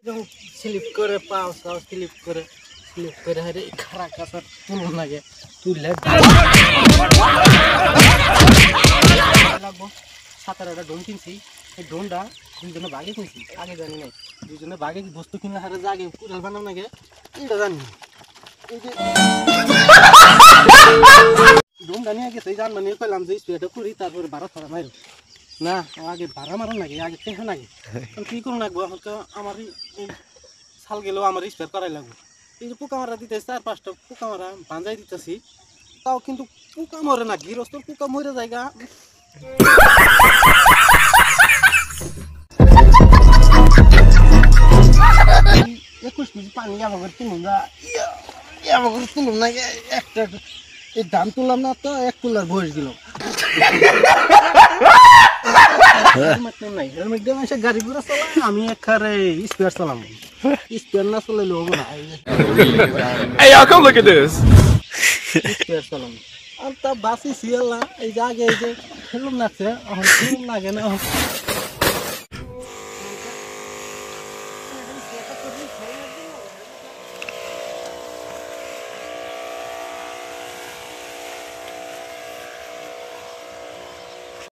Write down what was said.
যখন স্লিপ করে পাও সাও স্লিপ করে হারে খারা কাছা তুলুন লাগে তুললে লাগবো 17-18টা ড্রোন কিনছি এই ড্রোনটা দুজনে বাগে কিনছি আগে জানি নাই দুজনে বাগে বস্তু কিনলে হারে জাগে কুড়াল বানাম নাগে এইটা জানি এই যে ড্রোনটা নিয়ে গেছে জান মানে কইলাম যে স্প্রেটা করি তারপরে ভাড়া ফাড়া মারো না আগে ভাড়া মারো নাকি আগে টেহা নাকি কি করুন লাগবো আমার সাল গেলেও আমার স্প্রে করাই লাগবে এই যে পোকা মারা দিতেছি 4-5টা পোকা মারা বাঁধাই দিতেছি তাও কিন্তু পোকা মরে না গৃহস্থর পোকা মরে জায়গা 21 কেজি পানি আমাকে তুলুন না আমাকে তুলুন না একটা এই ধান তুললাম না তো 1 কুলার বয়স দিল হেলমেট দিয়ে মানুষের গাড়ি ঘোড়া চালায় আমি একবারে স্পেয়ার চালাম স্পেয়ার না চলাইলে হবো না Hey, y'all, come look at this. Spare চালাম আর তা বাসি সিয়াল না এই যে আগে এই যে খেলুম নাচছে এখন লাগে না